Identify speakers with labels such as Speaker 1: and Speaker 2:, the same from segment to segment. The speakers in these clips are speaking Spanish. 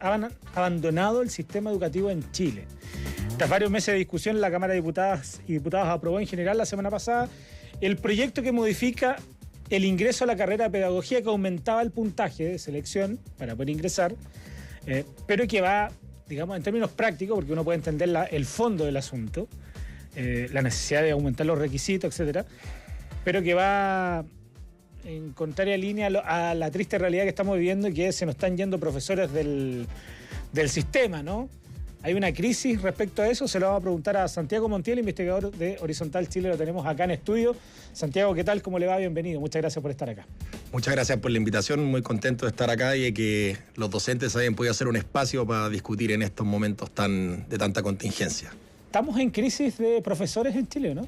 Speaker 1: han abandonado el sistema educativo en Chile. Tras varios meses de discusión, la Cámara de Diputadas y Diputados aprobó en general la semana pasada el proyecto que modifica el ingreso a la carrera de pedagogía, que aumentaba el puntaje de selección para poder ingresar, pero que va, digamos, en términos prácticos, porque uno puede entender el fondo del asunto, la necesidad de aumentar los requisitos, etcétera, pero que va en contraria línea a la triste realidad que estamos viviendo, y que se nos están yendo profesores del sistema, ¿no? Hay una crisis respecto a eso. Se lo vamos a preguntar a Santiago Montiel, investigador de Horizontal Chile. Lo tenemos acá en estudio. Santiago, ¿qué tal? ¿Cómo le va? Bienvenido. Muchas gracias por estar acá.
Speaker 2: Muchas gracias por la invitación. Muy contento de estar acá y de que los docentes hayan podido hacer un espacio para discutir en estos momentos de tanta contingencia.
Speaker 1: Estamos en crisis de profesores en Chile, ¿no?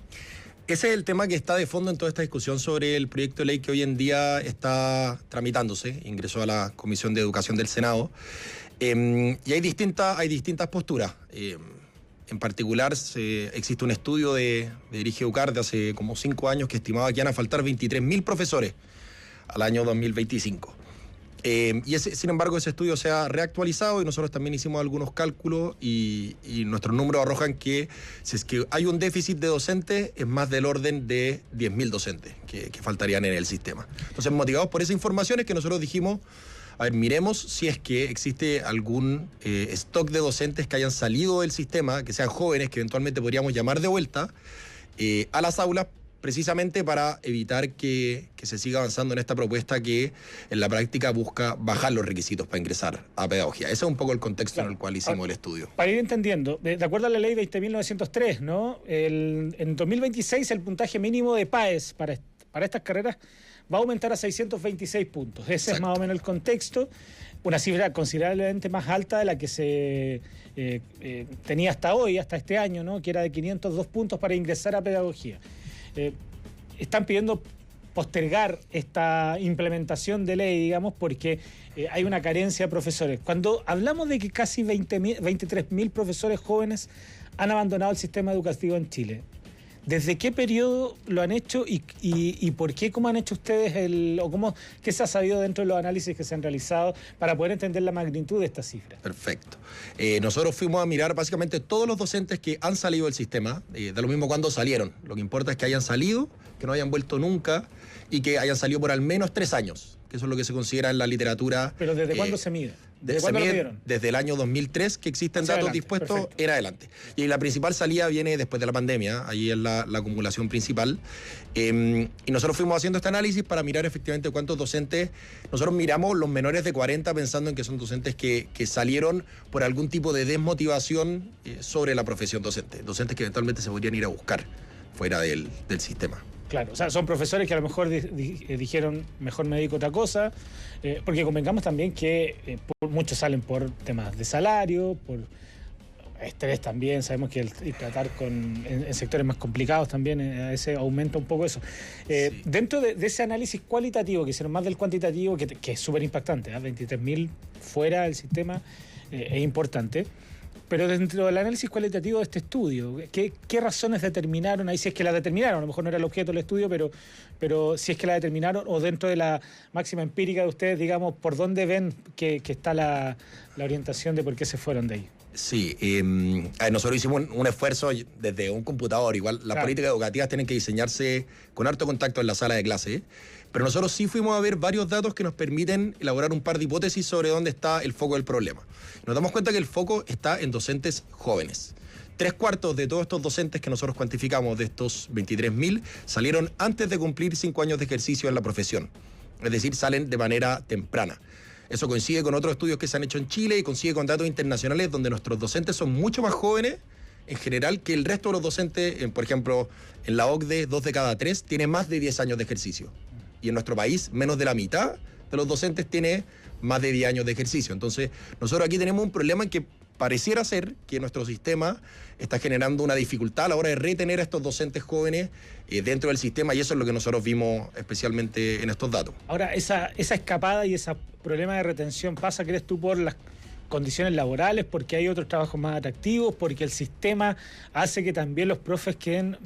Speaker 2: Ese es el tema que está de fondo en toda esta discusión sobre el proyecto de ley que hoy en día está tramitándose. Ingresó a la Comisión de Educación del Senado. Y hay distintas posturas. En particular, existe un estudio de Dirige Educar de hace como 5 años que estimaba que iban a faltar 23.000 profesores al año 2025. Sin embargo, ese estudio se ha reactualizado y nosotros también hicimos algunos cálculos y nuestros números arrojan que si es que hay un déficit de docentes, es más del orden de 10.000 docentes que faltarían en el sistema. Entonces, motivados por esa información es que nosotros dijimos: a ver, miremos si es que existe algún stock de docentes que hayan salido del sistema, que sean jóvenes, que eventualmente podríamos llamar de vuelta a las aulas, precisamente para evitar que se siga avanzando en esta propuesta que en la práctica busca bajar los requisitos para ingresar a pedagogía. Ese es un poco el contexto en el cual hicimos el estudio.
Speaker 1: Para ir entendiendo, de acuerdo a la ley 20.903, ¿no? En 2026 el puntaje mínimo de PAES para estas carreras va a aumentar a 626 puntos. Ese Exacto. Es más o menos el contexto. Una cifra considerablemente más alta de la que se tenía hasta hoy, hasta este año, ¿no? Que era de 502 puntos para ingresar a pedagogía. Están pidiendo postergar esta implementación de ley, digamos, porque hay una carencia de profesores. Cuando hablamos de que casi 23.000 profesores jóvenes han abandonado el sistema educativo en Chile, ¿desde qué periodo lo han hecho y por qué? ¿Cómo han hecho ustedes qué se ha sabido dentro de los análisis que se han realizado para poder entender la magnitud de esta cifra?
Speaker 2: Perfecto. Nosotros fuimos a mirar básicamente todos los docentes que han salido del sistema, da lo mismo cuando salieron. Lo que importa es que hayan salido, que no hayan vuelto nunca y que hayan salido por al menos 3 años, que eso es lo que se considera en la literatura.
Speaker 1: ¿Pero desde cuándo se mide? ¿Desde cuándo lo midieron?
Speaker 2: Desde el año 2003, que existen datos adelante, dispuestos perfecto. En adelante. Y la principal salida viene después de la pandemia, ahí es la acumulación principal. Y nosotros fuimos haciendo este análisis para mirar efectivamente cuántos docentes. Nosotros miramos los menores de 40 pensando en que son docentes que salieron por algún tipo de desmotivación sobre la profesión docente. Docentes que eventualmente se podrían ir a buscar fuera del sistema.
Speaker 1: Claro, o sea, son profesores que a lo mejor dijeron mejor me dedico a otra cosa, porque convengamos también que muchos salen por temas de salario, por estrés también. Sabemos que el tratar en sectores más complicados también ese aumenta un poco eso. Sí. Dentro de ese análisis cualitativo que hicieron, más del cuantitativo, que es súper impactante, 23.000 fuera del sistema, es importante. Pero dentro del análisis cualitativo de este estudio, ¿qué razones determinaron ahí? Si es que la determinaron, a lo mejor no era el objeto del estudio, pero si es que la determinaron, o dentro de la máxima empírica de ustedes, digamos, ¿por dónde ven que está la orientación de por qué se fueron de ahí?
Speaker 2: Sí, nosotros hicimos un esfuerzo desde un computador. Igual las políticas educativas tienen que diseñarse con harto contacto en la sala de clase, pero nosotros sí fuimos a ver varios datos que nos permiten elaborar un par de hipótesis sobre dónde está el foco del problema. Nos damos cuenta que el foco está en docentes jóvenes. 3/4 de todos estos docentes que nosotros cuantificamos, de estos 23.000, salieron antes de cumplir 5 años de ejercicio en la profesión. Es decir, salen de manera temprana. Eso coincide con otros estudios que se han hecho en Chile y coincide con datos internacionales donde nuestros docentes son mucho más jóvenes en general que el resto de los docentes. Por ejemplo, en la OCDE, 2 de cada 3 tiene más de 10 años de ejercicio. Y en nuestro país, menos de la mitad de los docentes tiene más de 10 años de ejercicio. Entonces, nosotros aquí tenemos un problema en que pareciera ser que nuestro sistema está generando una dificultad a la hora de retener a estos docentes jóvenes dentro del sistema, y eso es lo que nosotros vimos especialmente en estos datos.
Speaker 1: Ahora, esa escapada y ese problema de retención pasa, ¿crees tú, por las condiciones laborales, porque hay otros trabajos más atractivos, porque el sistema hace que también los profes queden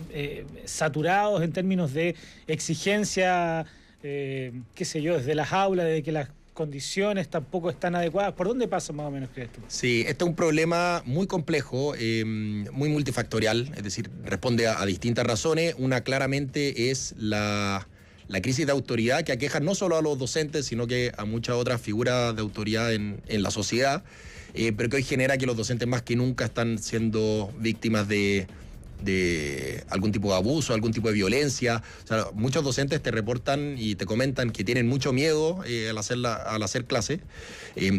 Speaker 1: saturados en términos de exigencia, qué sé yo, desde las aulas, de que las condiciones tampoco están adecuadas. ¿Por dónde pasa más o menos, crees tú?
Speaker 2: Sí, este es un problema muy complejo, muy multifactorial, es decir, responde a distintas razones. Una claramente es la crisis de autoridad que aqueja no solo a los docentes, sino que a muchas otras figuras de autoridad en la sociedad, pero que hoy genera que los docentes más que nunca están siendo víctimas de algún tipo de abuso, algún tipo de violencia. O sea, muchos docentes te reportan y te comentan que tienen mucho miedo al hacer clase.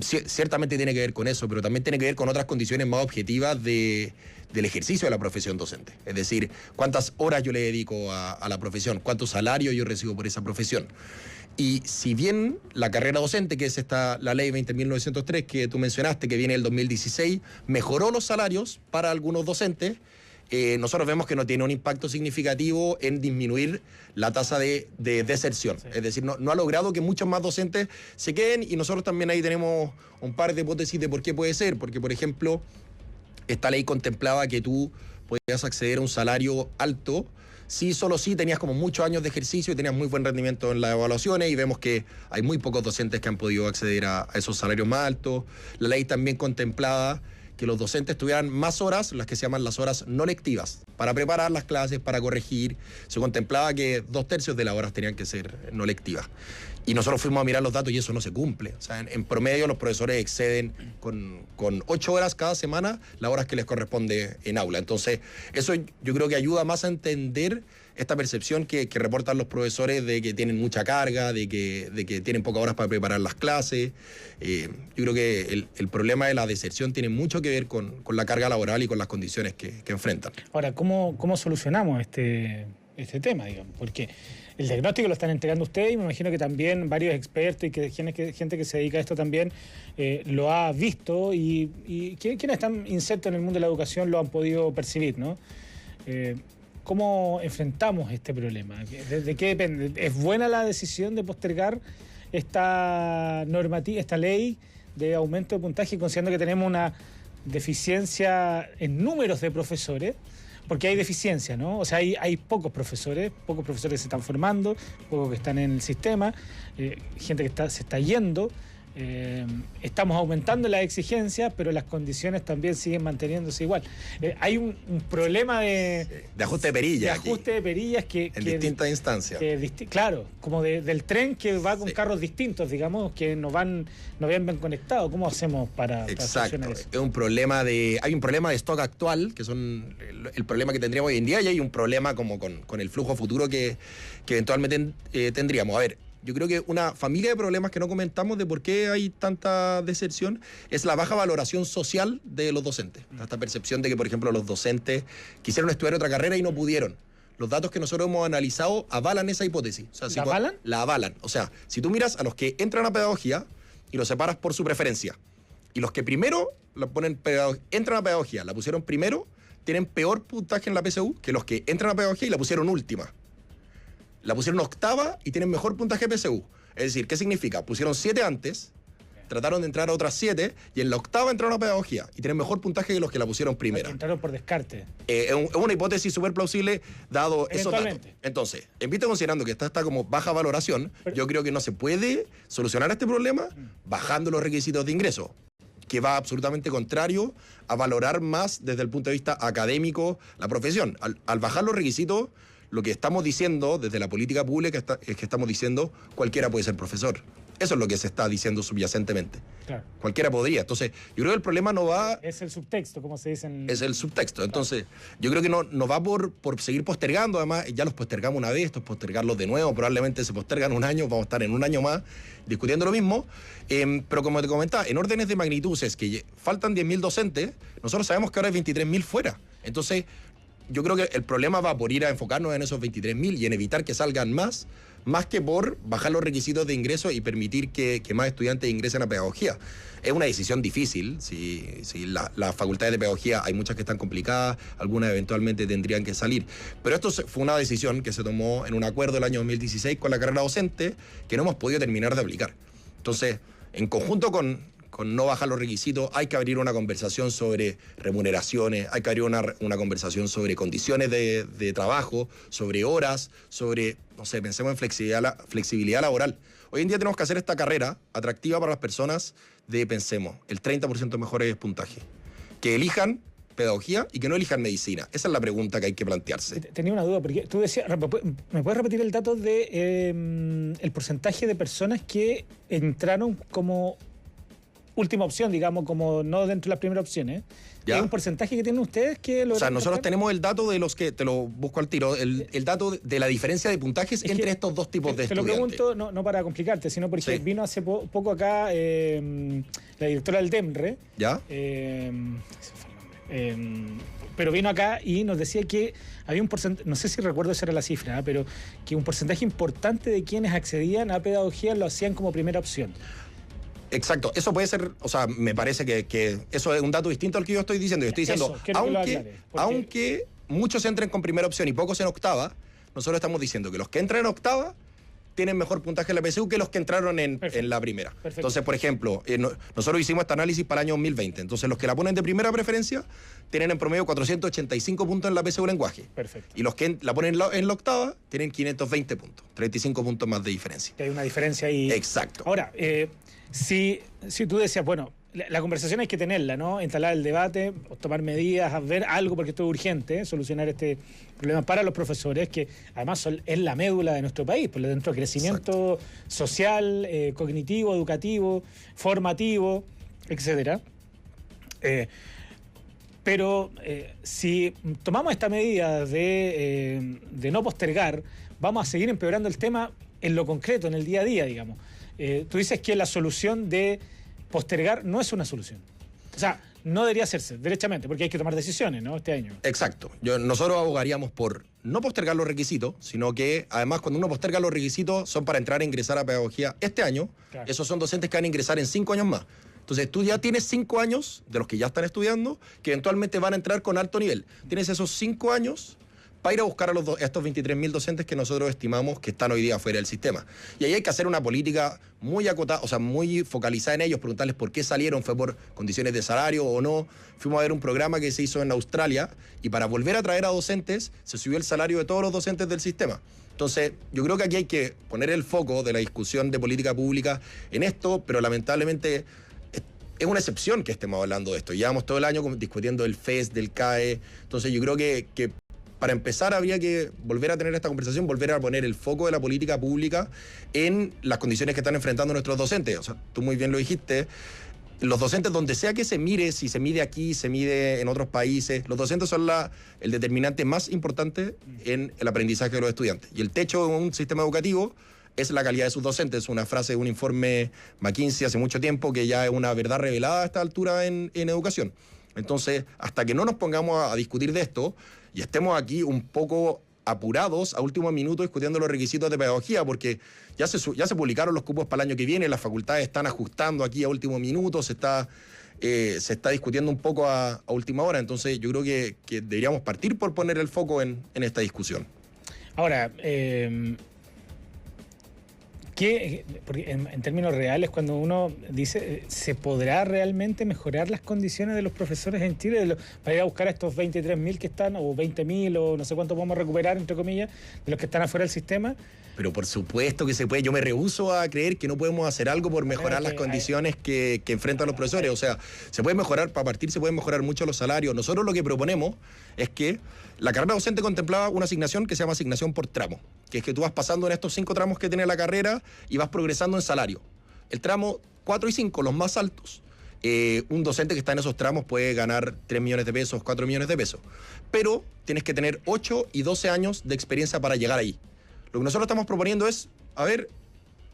Speaker 2: Ciertamente tiene que ver con eso, pero también tiene que ver con otras condiciones más objetivas del ejercicio de la profesión docente. Es decir, cuántas horas yo le dedico a la profesión, cuánto salario yo recibo por esa profesión. Y si bien la carrera docente, que es la ley 20.903 que tú mencionaste, que viene del 2016, mejoró los salarios para algunos docentes, nosotros vemos que no tiene un impacto significativo en disminuir la tasa de deserción. Sí. Es decir, no ha logrado que muchos más docentes se queden, y nosotros también ahí tenemos un par de hipótesis de por qué puede ser. Porque, por ejemplo, esta ley contemplaba que tú podías acceder a un salario alto solo si tenías como muchos años de ejercicio y tenías muy buen rendimiento en las evaluaciones, y vemos que hay muy pocos docentes que han podido acceder a esos salarios más altos. La ley también contemplaba que los docentes tuvieran más horas, las que se llaman las horas no lectivas, para preparar las clases, para corregir. Se contemplaba que 2/3 de las horas tenían que ser no lectivas. Y nosotros fuimos a mirar los datos y eso no se cumple. O sea, en promedio los profesores exceden con 8 horas cada semana las horas que les corresponde en aula. Entonces, eso yo creo que ayuda más a entender esta percepción que reportan los profesores de que tienen mucha carga, de que tienen pocas horas para preparar las clases. Yo creo que el problema de la deserción tiene mucho que ver con la carga laboral y con las condiciones que enfrentan.
Speaker 1: Ahora, ¿cómo solucionamos este tema, digamos? Porque el diagnóstico lo están entregando ustedes, y me imagino que también varios expertos y que gente que se dedica a esto también lo ha visto, y quienes están insertos en el mundo de la educación lo han podido percibir, ¿no? ¿Cómo enfrentamos este problema? ¿De qué depende? ¿Es buena la decisión de postergar esta ley de aumento de puntaje, considerando que tenemos una deficiencia en números de profesores? Porque hay deficiencia, ¿no? O sea, hay pocos profesores se están formando, pocos que están en el sistema, gente que se está yendo. Estamos aumentando las exigencias, pero las condiciones también siguen manteniéndose igual. Hay un problema de
Speaker 2: ajuste de perillas.
Speaker 1: De ajuste de perillas
Speaker 2: en distintas instancias.
Speaker 1: Claro, como del tren que va con carros distintos, digamos, que no vienen bien conectados. ¿Cómo hacemos para solucionar eso?
Speaker 2: Hay un problema de stock actual, que son el problema que tendríamos hoy en día, y hay un problema como con el flujo futuro que eventualmente tendríamos. A ver, yo creo que una familia de problemas que no comentamos de por qué hay tanta deserción es la baja valoración social de los docentes. Esta percepción de que, por ejemplo, los docentes quisieron estudiar otra carrera y no pudieron. Los datos que nosotros hemos analizado avalan esa hipótesis. O sea,
Speaker 1: ¿La avalan?
Speaker 2: La avalan. O sea, si tú miras a los que entran a pedagogía y los separas por su preferencia, y los que primero entran a pedagogía, la pusieron primero, tienen peor puntaje en la PSU que los que entran a pedagogía y la pusieron última. La pusieron octava y tienen mejor puntaje PSU. Es decir, ¿qué significa? Pusieron 7 antes, trataron de entrar a otras 7, y en la octava entraron a pedagogía y tienen mejor puntaje que los que la pusieron primera.
Speaker 1: Entraron por descarte.
Speaker 2: Es una hipótesis súper plausible dado esos datos. Entonces, en vista considerando que está como baja valoración, yo creo que no se puede solucionar este problema bajando los requisitos de ingreso, que va absolutamente contrario a valorar más desde el punto de vista académico la profesión. Al bajar los requisitos, lo que estamos diciendo desde la política pública es que estamos diciendo cualquiera puede ser profesor. Eso es lo que se está diciendo subyacentemente. Claro. Cualquiera podría. Entonces, yo creo que el problema no va...
Speaker 1: Es el subtexto, como se dice en...
Speaker 2: Es el subtexto. Entonces, yo creo que no va por seguir postergando. Además, ya los postergamos una vez, esto es postergarlos de nuevo. Probablemente se postergan un año, vamos a estar en un año más discutiendo lo mismo. Pero como te comentaba, en órdenes de magnitud es que faltan 10.000 docentes, nosotros sabemos que ahora hay 23.000 fuera. Entonces, yo creo que el problema va por ir a enfocarnos en esos 23.000 y en evitar que salgan más que por bajar los requisitos de ingreso y permitir que más estudiantes ingresen a pedagogía. Es una decisión difícil. Si las facultades de pedagogía hay muchas que están complicadas, algunas eventualmente tendrían que salir. Pero esto fue una decisión que se tomó en un acuerdo el año 2016 con la carrera docente que no hemos podido terminar de aplicar. Entonces, en conjunto con con no bajar los requisitos, hay que abrir una conversación sobre remuneraciones, hay que abrir una conversación sobre condiciones de trabajo, sobre horas, sobre, no sé, pensemos en flexibilidad laboral. Hoy en día tenemos que hacer esta carrera atractiva para las personas pensemos, el 30% mejores puntaje. Que elijan pedagogía y que no elijan medicina. Esa es la pregunta que hay que plantearse.
Speaker 1: Tenía una duda, porque tú decías, ¿me puedes repetir el dato de el porcentaje de personas que entraron como última opción, digamos, como no dentro de las primeras opciones? ¿Hay un porcentaje que tienen ustedes que lo...
Speaker 2: O sea, nosotros tenemos el dato de los que, te lo busco al tiro, el dato de la diferencia de puntajes entre estos dos tipos de estudiantes.
Speaker 1: Te lo pregunto no para complicarte, sino porque vino hace poco acá la directora del DEMRE.
Speaker 2: ¿Ya?
Speaker 1: Pero vino acá y nos decía que había un porcentaje, no sé si recuerdo esa era la cifra, pero que un porcentaje importante de quienes accedían a pedagogía lo hacían como primera opción.
Speaker 2: Exacto, eso puede ser, o sea, me parece que eso es un dato distinto al que yo estoy diciendo. Yo estoy diciendo, aunque muchos entren con primera opción y pocos en octava, nosotros estamos diciendo que los que entran en octava tienen mejor puntaje en la PSU que los que entraron en la primera. Perfecto. Entonces, por ejemplo, nosotros hicimos este análisis para el año 2020. Entonces, los que la ponen de primera preferencia tienen en promedio 485 puntos en la PSU lenguaje.
Speaker 1: Perfecto.
Speaker 2: Y los que la ponen en la octava tienen 520 puntos, 35 puntos más de diferencia.
Speaker 1: Hay una diferencia ahí.
Speaker 2: Exacto.
Speaker 1: Ahora, si tú decías, bueno, la conversación hay que tenerla, ¿no? Instalar el debate, tomar medidas, ver algo, porque esto es urgente, solucionar este problema para los profesores, que además es la médula de nuestro país, por dentro del crecimiento social, cognitivo, educativo, formativo, etcétera. Pero si tomamos esta medida de no postergar, vamos a seguir empeorando el tema en lo concreto, en el día a día, digamos. Tú dices que la solución de postergar no es una solución. O sea, no debería hacerse, derechamente, porque hay que tomar decisiones, ¿no? Este año.
Speaker 2: Exacto. Nosotros abogaríamos por no postergar los requisitos, sino que, además, cuando uno posterga los requisitos, son para entrar a ingresar a pedagogía este año. Claro. Esos son docentes que van a ingresar en 5 años más. Entonces, tú ya tienes 5 años, de los que ya están estudiando, que eventualmente van a entrar con alto nivel. Tienes esos 5 años para ir a buscar a estos 23.000 docentes que nosotros estimamos que están hoy día fuera del sistema. Y ahí hay que hacer una política muy acotada, o sea, muy focalizada en ellos, preguntarles por qué salieron, fue por condiciones de salario o no. Fuimos a ver un programa que se hizo en Australia y para volver a traer a docentes se subió el salario de todos los docentes del sistema. Entonces, yo creo que aquí hay que poner el foco de la discusión de política pública en esto, pero lamentablemente es una excepción que estemos hablando de esto. Llevamos todo el año discutiendo del FES, del CAE. Entonces, yo creo que para empezar habría que volver a tener esta conversación, volver a poner el foco de la política pública en las condiciones que están enfrentando nuestros docentes. O sea, tú muy bien lo dijiste, los docentes, donde sea que se mire, si se mide aquí, se mide en otros países, los docentes son el determinante más importante en el aprendizaje de los estudiantes. Y el techo de un sistema educativo es la calidad de sus docentes. Es una frase de un informe McKinsey hace mucho tiempo que ya es una verdad revelada a esta altura en educación. Entonces, hasta que no nos pongamos a discutir de esto y estemos aquí un poco apurados a último minuto discutiendo los requisitos de pedagogía, porque ya se publicaron los cupos para el año que viene, las facultades están ajustando aquí a último minuto, se está discutiendo un poco a última hora. Entonces, yo creo que deberíamos partir por poner el foco en esta discusión.
Speaker 1: Ahora, porque en términos reales, cuando uno dice, ¿se podrá realmente mejorar las condiciones de los profesores en Chile para ir a buscar a estos 23.000 que están, o 20.000, o no sé cuánto podemos recuperar, entre comillas, de los que están afuera del sistema?
Speaker 2: Pero por supuesto que se puede. Yo me rehúso a creer que no podemos hacer algo por mejorar las condiciones que enfrentan los profesores. O sea, se puede mejorar, para partir se pueden mejorar mucho los salarios. Nosotros lo que proponemos es que la carrera docente contemplaba una asignación que se llama asignación por tramo, que es que tú vas pasando en estos 5 tramos que tiene la carrera y vas progresando en salario. El tramo 4 y 5, los más altos. Un docente que está en esos tramos puede ganar 3 millones de pesos, 4 millones de pesos. Pero tienes que tener 8 y 12 años de experiencia para llegar ahí. Lo que nosotros estamos proponiendo es,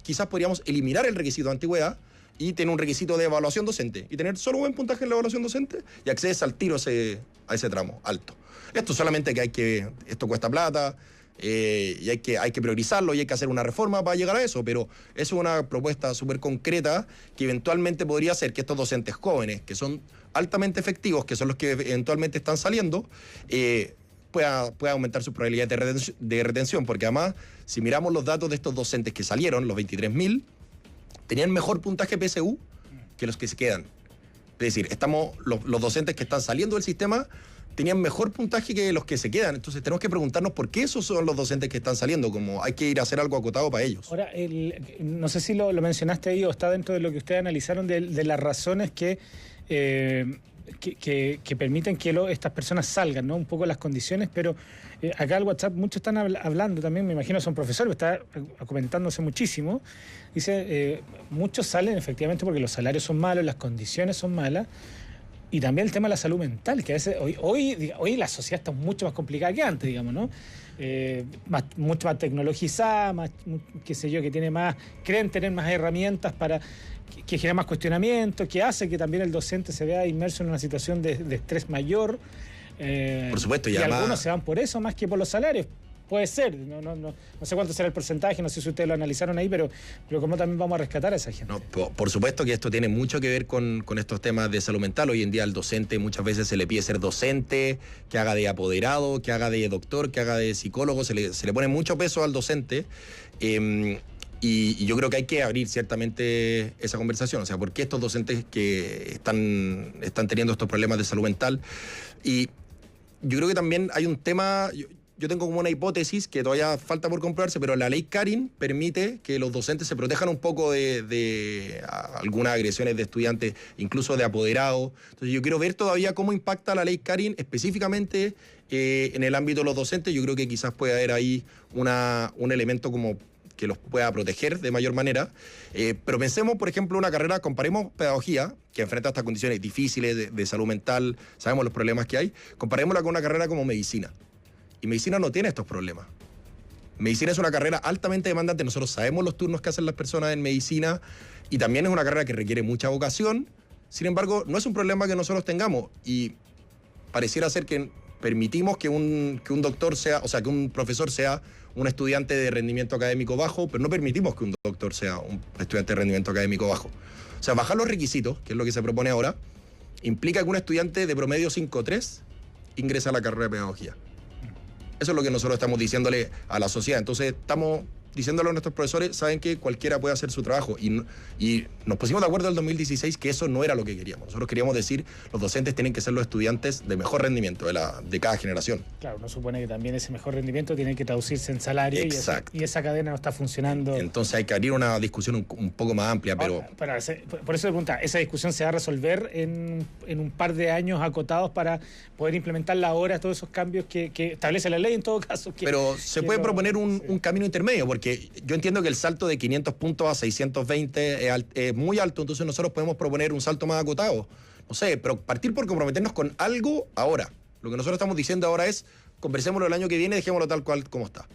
Speaker 2: quizás podríamos eliminar el requisito de antigüedad y tener un requisito de evaluación docente y tener solo buen puntaje en la evaluación docente y accedes al tiro a ese tramo alto. Esto solamente esto cuesta plata y hay que priorizarlo y hay que hacer una reforma para llegar a eso, pero es una propuesta súper concreta que eventualmente podría hacer que estos docentes jóvenes, que son altamente efectivos, que son los que eventualmente están saliendo, pueda aumentar su probabilidad de retención, porque además, si miramos los datos de estos docentes que salieron, los 23.000, tenían mejor puntaje PSU que los que se quedan. Es decir, los docentes que están saliendo del sistema tenían mejor puntaje que los que se quedan. Entonces tenemos que preguntarnos por qué esos son los docentes que están saliendo, como hay que ir a hacer algo acotado para ellos.
Speaker 1: Ahora, no sé si lo mencionaste ahí o está dentro de lo que ustedes analizaron de las razones que permiten que estas personas salgan, ¿no? Un poco las condiciones, pero acá al WhatsApp muchos están hablando también, me imagino son profesores, está comentándose muchísimo. Dice, muchos salen efectivamente porque los salarios son malos, las condiciones son malas, y también el tema de la salud mental, que a veces hoy la sociedad está mucho más complicada que antes, digamos, ¿no? Mucho más tecnologizada, más, qué sé yo, creen tener más herramientas para que genera más cuestionamiento, que hace que también el docente se vea inmerso en una situación de estrés mayor.
Speaker 2: Por supuesto,
Speaker 1: y algunos se van por eso más que por los salarios. Puede ser, no sé cuánto será el porcentaje, no sé si ustedes lo analizaron ahí, pero cómo también vamos a rescatar a esa gente.
Speaker 2: No, por supuesto que esto tiene mucho que ver con estos temas de salud mental. Hoy en día al docente muchas veces se le pide ser docente, que haga de apoderado, que haga de doctor, que haga de psicólogo, se le pone mucho peso al docente. Y yo creo que hay que abrir ciertamente esa conversación. O sea, ¿por qué estos docentes que están teniendo estos problemas de salud mental? Y yo creo que también hay un tema. Yo tengo como una hipótesis que todavía falta por comprobarse, pero la ley Karin permite que los docentes se protejan un poco de algunas agresiones de estudiantes, incluso de apoderados. Entonces yo quiero ver todavía cómo impacta la ley Karin específicamente en el ámbito de los docentes. Yo creo que quizás puede haber ahí un elemento como que los pueda proteger de mayor manera. Pero pensemos, por ejemplo, comparemos pedagogía, que enfrenta estas condiciones difíciles de salud mental, sabemos los problemas que hay, comparémosla con una carrera como medicina. Y medicina no tiene estos problemas. Medicina es una carrera altamente demandante. Nosotros sabemos los turnos que hacen las personas en medicina y también es una carrera que requiere mucha vocación. Sin embargo, no es un problema que nosotros tengamos y pareciera ser que permitimos que un doctor sea, o sea, que un profesor sea un estudiante de rendimiento académico bajo, pero no permitimos que un doctor sea un estudiante de rendimiento académico bajo. O sea, bajar los requisitos, que es lo que se propone ahora, implica que un estudiante de promedio 5.3 ingresa a la carrera de pedagogía. Eso es lo que nosotros estamos diciéndole a la sociedad. Entonces estamos diciéndole a nuestros profesores, saben que cualquiera puede hacer su trabajo. Y nos pusimos de acuerdo en el 2016 que eso no era lo que queríamos. Nosotros queríamos decir, los docentes tienen que ser los estudiantes de mejor rendimiento de cada generación.
Speaker 1: Claro, uno supone que también ese mejor rendimiento tiene que traducirse en salario.
Speaker 2: Exacto.
Speaker 1: Y esa cadena no está funcionando.
Speaker 2: Entonces hay que abrir una discusión un poco más amplia, pero...
Speaker 1: Por eso le pregunta, ¿esa discusión se va a resolver en un par de años acotados para poder implementar ahora todos esos cambios que establece la ley en todo caso?
Speaker 2: Pero se puede proponer un camino intermedio, porque yo entiendo que el salto de 500 puntos a 620 es muy alto, entonces nosotros podemos proponer un salto más acotado. No sé, pero partir por comprometernos con algo ahora. Lo que nosotros estamos diciendo ahora es, conversémoslo el año que viene y dejémoslo tal cual como está.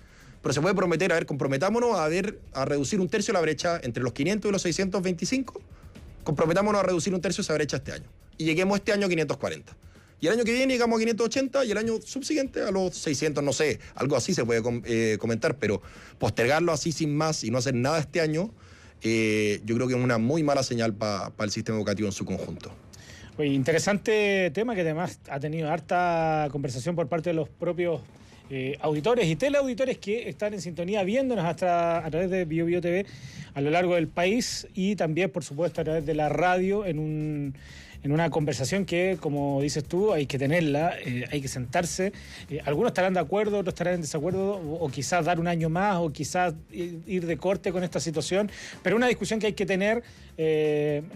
Speaker 2: Pero se puede prometer, comprometámonos a reducir un tercio la brecha entre los 500 y los 625. Comprometámonos a reducir un tercio esa brecha este año. Y lleguemos este año a 540. Y el año que viene llegamos a 580 y el año subsiguiente a los 600, no sé, algo así se puede comentar, pero postergarlo así sin más y no hacer nada este año, yo creo que es una muy mala señal para el sistema educativo en su conjunto.
Speaker 1: Oye, interesante tema que además ha tenido harta conversación por parte de los propios auditores y teleauditores que están en sintonía viéndonos hasta a través de BioBio TV a lo largo del país y también, por supuesto, a través de la radio en una conversación que, como dices tú, hay que tenerla, hay que sentarse. Algunos estarán de acuerdo, otros estarán en desacuerdo, o quizás dar un año más, o quizás ir de corte con esta situación, pero una discusión que hay que tener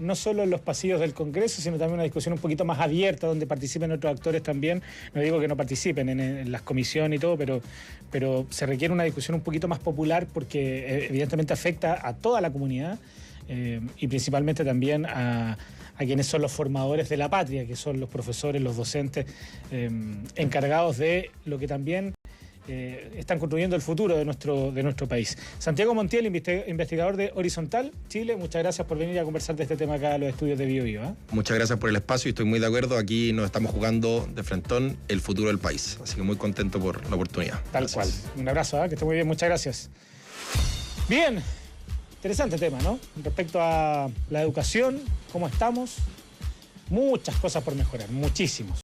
Speaker 1: no solo en los pasillos del Congreso, sino también una discusión un poquito más abierta, donde participen otros actores también. No digo que no participen en las comisiones y todo, pero se requiere una discusión un poquito más popular porque evidentemente afecta a toda la comunidad y principalmente también a quienes son los formadores de la patria, que son los profesores, los docentes encargados de lo que también están construyendo el futuro de nuestro país. Santiago Montiel, investigador de Horizontal Chile, muchas gracias por venir a conversar de este tema acá a los estudios de BioBio.
Speaker 2: Muchas gracias por el espacio y estoy muy de acuerdo. Aquí nos estamos jugando de frentón el futuro del país, así que muy contento por la oportunidad.
Speaker 1: Tal cual. Un abrazo, que esté muy bien, muchas gracias. Bien. Interesante tema, ¿no? Respecto a la educación, cómo estamos, muchas cosas por mejorar, muchísimos.